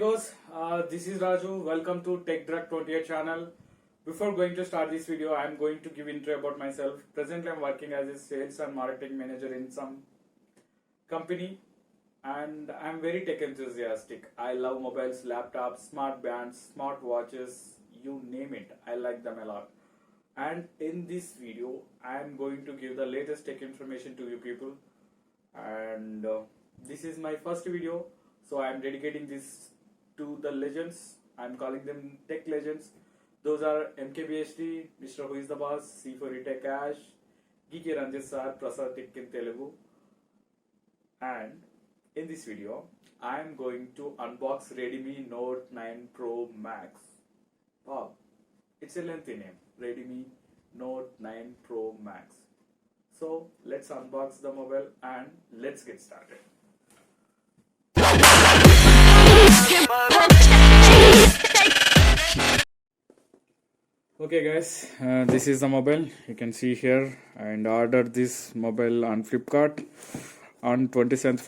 Amigos, this is Raju. Welcome to Tech Drug 28 channel. Before going to start this video, I am going to give intro about myself. Presently, I am working as a sales and marketing manager in some company, and I am very tech enthusiastic. I love mobiles, laptops, smart bands, smart watches, you name it. I like them a lot. And in this video, I am going to give the latest tech information to you people. And this is my first video, so I am dedicating this to the legends. I'm calling them tech legends. Those are MKBHD, Mr. Who is the Boss, C4E Tech Ash, Geeky Ranjit Sir, Prasad Tech in Telugu. And in this video, I am going to unbox Redmi Note 9 Pro Max. Wow, it's a lengthy name, Redmi Note 9 Pro Max. So let's unbox the mobile and let's get started. Okay guys, this is the mobile you can see here, and ordered this mobile on Flipkart on 27th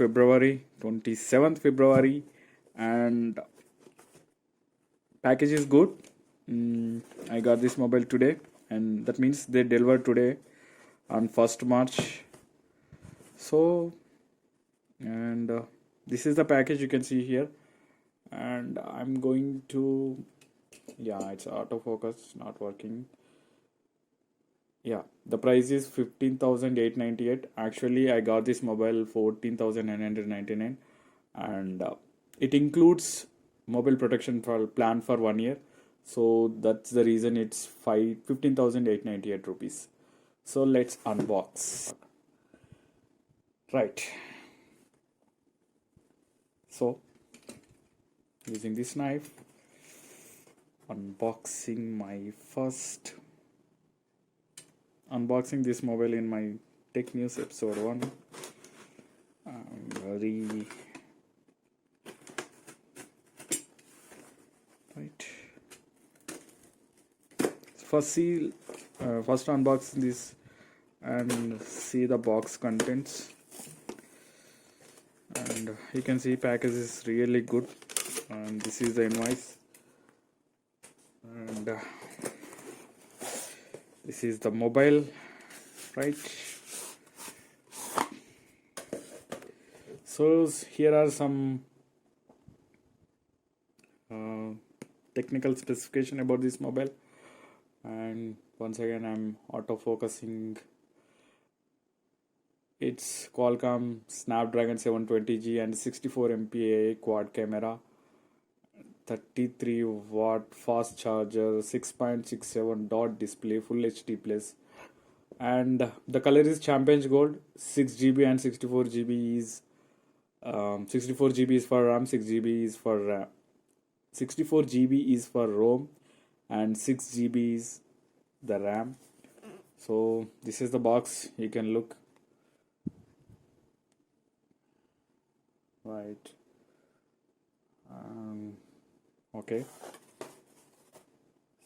February, and package is good. I got this mobile today, and that means they delivered today on 1st March. So, and this is the package you can see here, and I'm going to, yeah, it's autofocus not working. Yeah, the price is 15,898. Actually, I got this mobile 14,999, and it includes mobile protection for plan for 1 year. So that's the reason it's 15,898 rupees. So let's unbox. Right. So using this knife, unboxing this mobile in my Tech News episode 1. I'm very right. First unbox this and see the box contents, and you can see package is really good, and this is the invoice, and this is the mobile, right? So here are some technical specification about this mobile, and once again I'm auto-focusing. It's Qualcomm Snapdragon 720G and 64 MP quad camera, 33 watt fast charger, 6.67 dot display, full HD plus, and the color is champagne gold. 6 GB and 64 GB is 64 GB is for RAM, 6 GB is for RAM. 64 GB is for ROM, and 6 GB is the RAM. So this is the box, you can look. Right. Okay.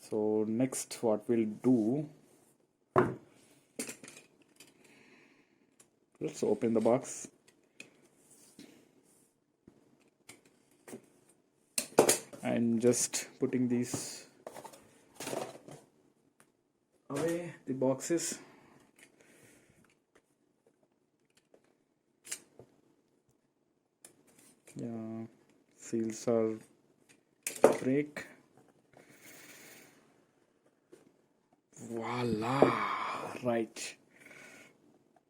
So next what we'll do, let's open the box. I'm just putting these away, the boxes. Yeah, seals are break. Voila! Right.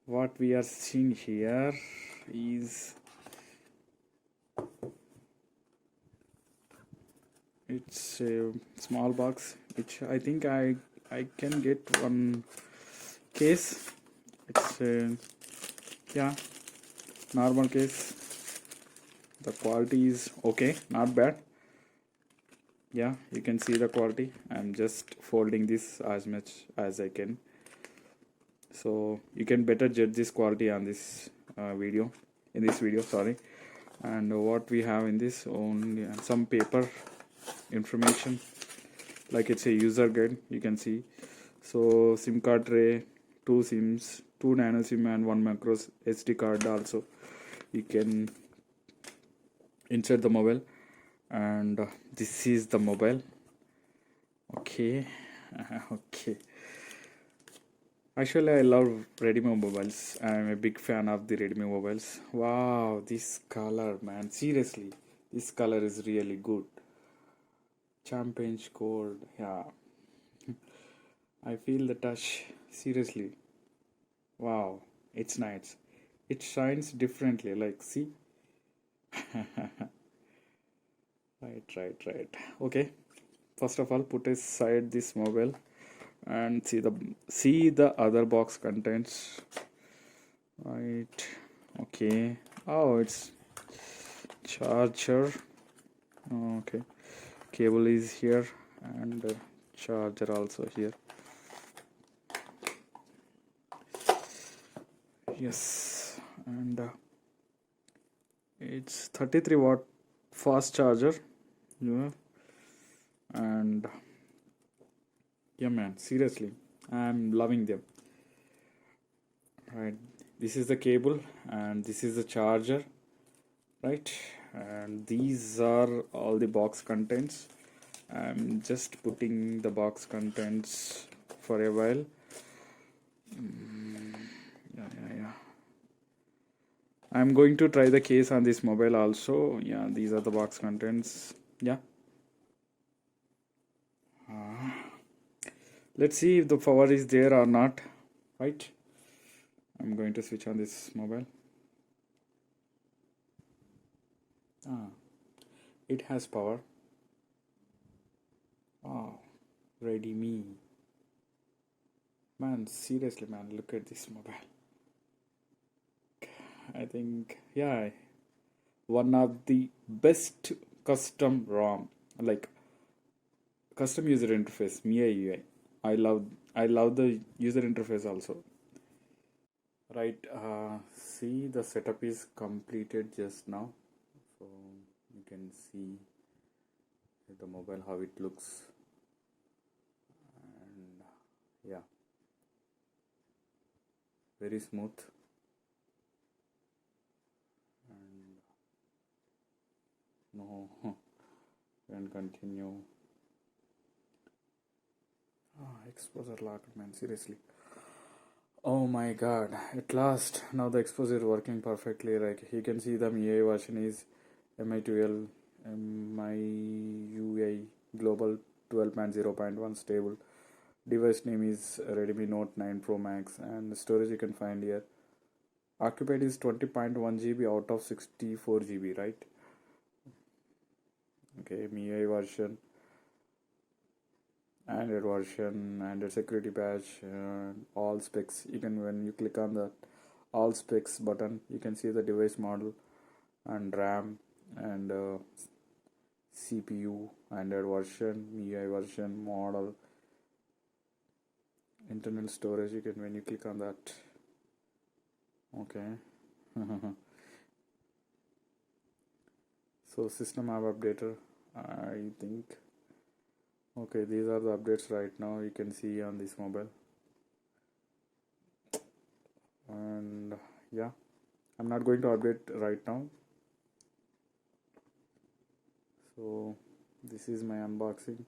What we are seeing here is it's a small box, which I think I can get one case. It's a, yeah, normal case. The quality is okay, not bad. Yeah, you can see the quality. I'm just folding this as much as I can, so you can better judge this quality on this video, sorry. And what we have in this, only some paper information, like it's a user guide, you can see. So SIM card tray, 2 SIMs, 2 nano SIM and 1 macro SD card also you can insert the mobile. and this is the mobile. Okay. Okay. Actually, I love Redmi mobiles. I'm a big fan of the Redmi mobiles. Wow, this color, man, seriously, this color is really good. Champagne gold, yeah. I feel the touch, seriously. Wow, it's nice. It shines differently, like, see. Right. Okay, first of all, put aside this mobile and see the other box contents. Right. Okay. Oh, it's charger. Okay. Cable is here, and charger also here. Yes. And it's 33-watt fast charger. Yeah. And yeah, man, seriously, I'm loving them. Right. This is the cable, and this is the charger. Right. And these are all the box contents. I'm just putting the box contents for a while. Yeah. I'm going to try the case on this mobile also. Yeah, these are the box contents. Yeah. Let's see if the power is there or not. Right. I'm going to switch on this mobile. Ah, it has power. Wow. Redmi. Man, seriously, man, look at this mobile. I think, yeah, one of the best custom ROM, like custom user interface, MIUI UI. I love the user interface also. Right, see, the setup is completed just now, so you can see the mobile how it looks, and yeah, very smooth. And no, and continue. Exposure locked, man, seriously. Oh my god, at last, now the exposure is working perfectly. Like you can see the MIUI version is MI12, MIUI Global 12.0.1 stable. Device name is Redmi Note 9 Pro Max, and the storage you can find here. Occupied is 20.1 GB out of 64 GB, right? Okay, MIUI version, Android version, Android security patch, all specs. You can, when you click on the all specs button, you can see the device model and RAM and CPU, Android version, MIUI version, model, internal storage. You can, when you click on that. Okay. So system app updater, I think. Okay, these are the updates right now you can see on this mobile. And yeah, I'm not going to update right now. So this is my unboxing.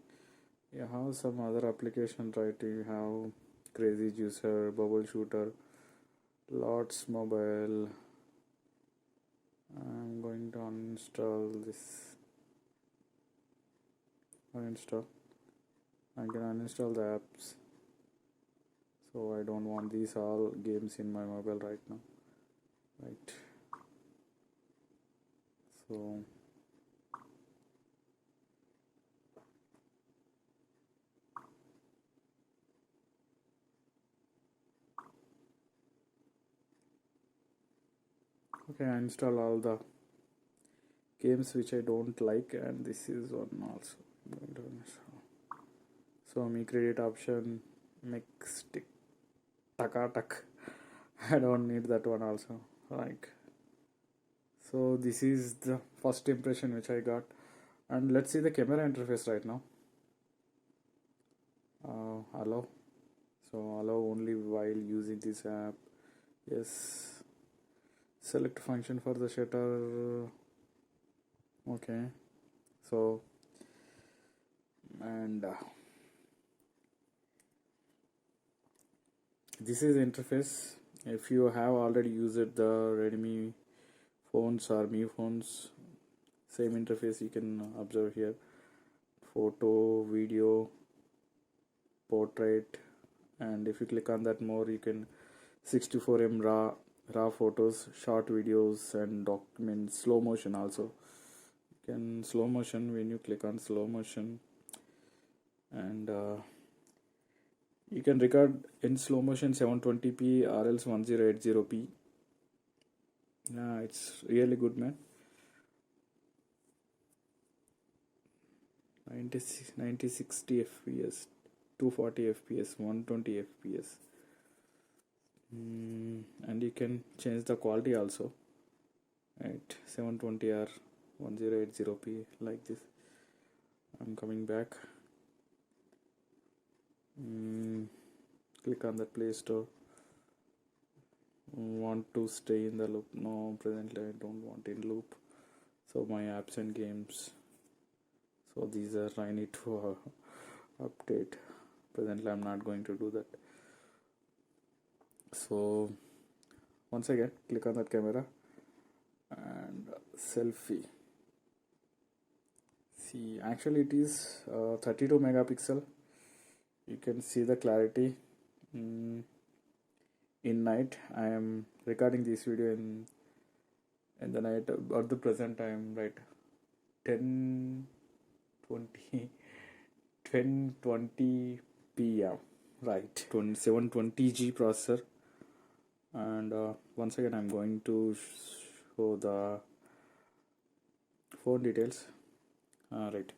You have some other application, right? You have Crazy Juicer, Bubble Shooter, Lots Mobile. I'm going to uninstall this. Uninstall. I can uninstall the apps. So I don't want these all games in my mobile right now. Right. So okay, I install all the games which I don't like, and this is one also. I'm going to uninstall. So me credit option, mix tick taka tak. I don't need that one also. Like, so this is the first impression which I got, and let's see the camera interface right now. Allow. So allow only while using this app. Yes. Select function for the shutter. Okay. So, and this is interface. If you have already used the Redmi phones or Mi phones, same interface you can observe here. Photo, video, portrait, and if you click on that more, you can 64 raw photos, short videos, and documents, slow motion also. You can slow motion when you click on slow motion, and you can record in slow motion 720p or else 1080p. Yeah, it's really good, man. 90 60 fps, 240 fps, 120 fps. And you can change the quality also, right? 720 or 1080p, like this. I'm coming back. Click on the Play Store. Want to stay in the loop? No, presently I don't want in loop. So my apps and games, so these are, I need to update. Presently I'm not going to do that. So once again, click on that camera and selfie. See, actually it is 32 megapixel. You can see the clarity. In night, I am recording this video in the night. At the present time, right, 10:20 10:20 p.m. right, 720G processor. And once again I'm going to show the phone details. Right,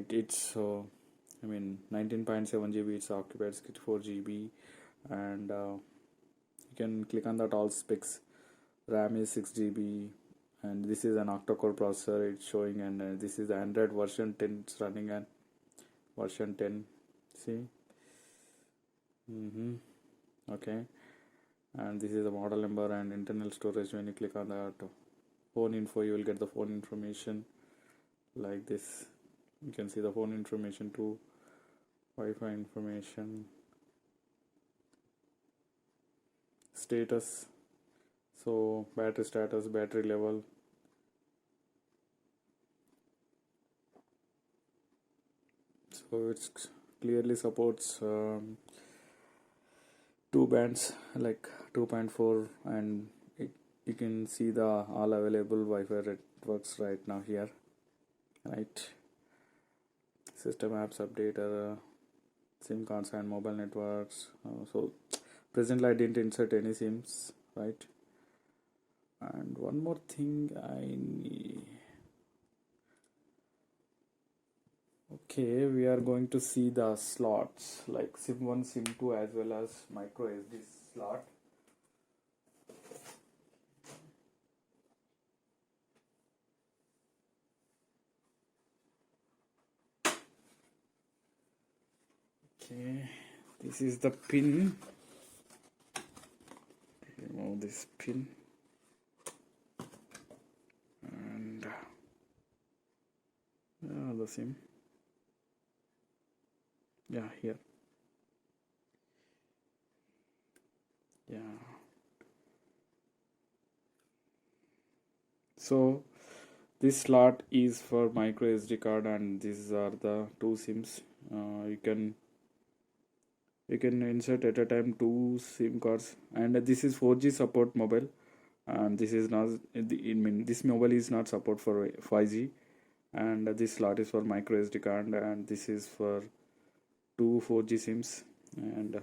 it's 19.7 GB. It's occupied 64 GB, and you can click on that all specs. RAM is 6 GB, and this is an octa-core processor it's showing, and this is the Android version 10. It's running an version 10. See. Okay, and this is the model number and internal storage. When you click on that phone info, you will get the phone information like this. You can see the phone information too, Wi-Fi information, status, so battery status, battery level. So it clearly supports 2 bands like 2.4, and you can see the all available Wi-Fi networks right now here, right? System apps updater, SIM cards and mobile networks. So presently I didn't insert any SIMs, right? And one more thing I need. Okay, we are going to see the slots like SIM 1, SIM 2 as well as micro SD slot. Okay, this is the pin. Remove this pin, and the SIM. Yeah, here. Yeah. So this slot is for micro SD card, and these are the 2 SIMs. You can insert at a time 2 SIM cards, and this is 4G support mobile, and this is not. This mobile is not support for 5G, and this slot is for micro SD card, and this is for 2 4G SIMs, and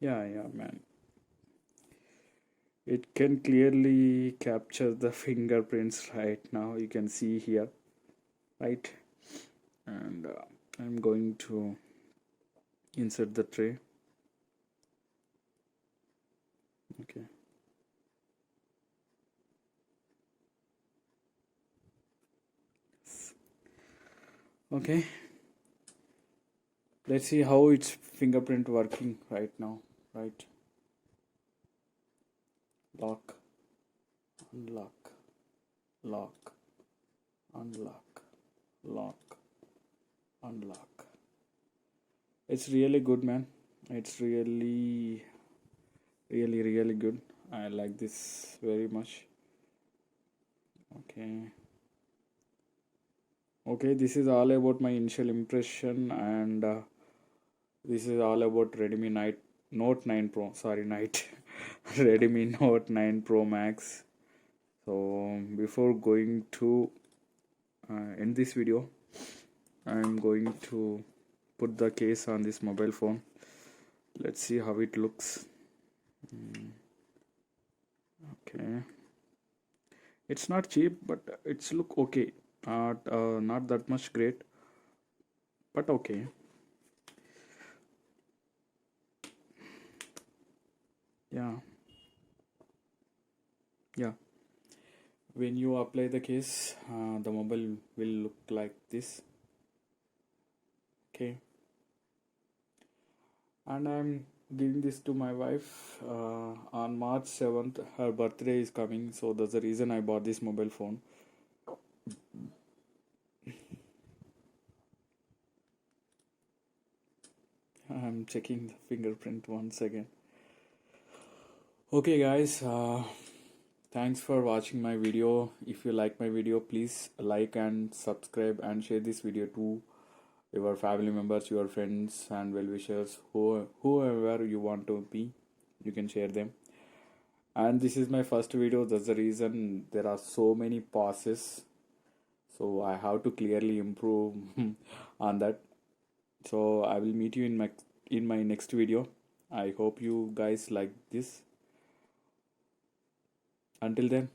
yeah, man. It can clearly capture the fingerprints right now. You can see here, right? And I'm going to insert the tray. Okay. Okay. Let's see how it's fingerprint working right now, right? Lock, unlock, lock, unlock. lock, unlock. It's really good, man. It's really good. I like this very much. Okay. Okay, this is all about my initial impression, and this is all about Redmi Note 9 Pro. Sorry, Night. Redmi Note 9 Pro Max. So before going to end this video, I'm going to put the case on this mobile phone. Let's see how it looks. Okay, it's not cheap, but it's look okay. Not that much great, but okay. Yeah, yeah. When you apply the case, the mobile will look like this. Okay, and I'm giving this to my wife on March 7th. Her birthday is coming, so that's the reason I bought this mobile phone. I'm checking the fingerprint once again. Okay, guys, thanks for watching my video. If you like my video, please like and subscribe and share this video to your family members, your friends, and well wishers, whoever you want to be. You can share them. And this is my first video. That's the reason there are so many pauses. So I have to clearly improve on that. So I will meet you in my next video. I hope you guys like this. Until then,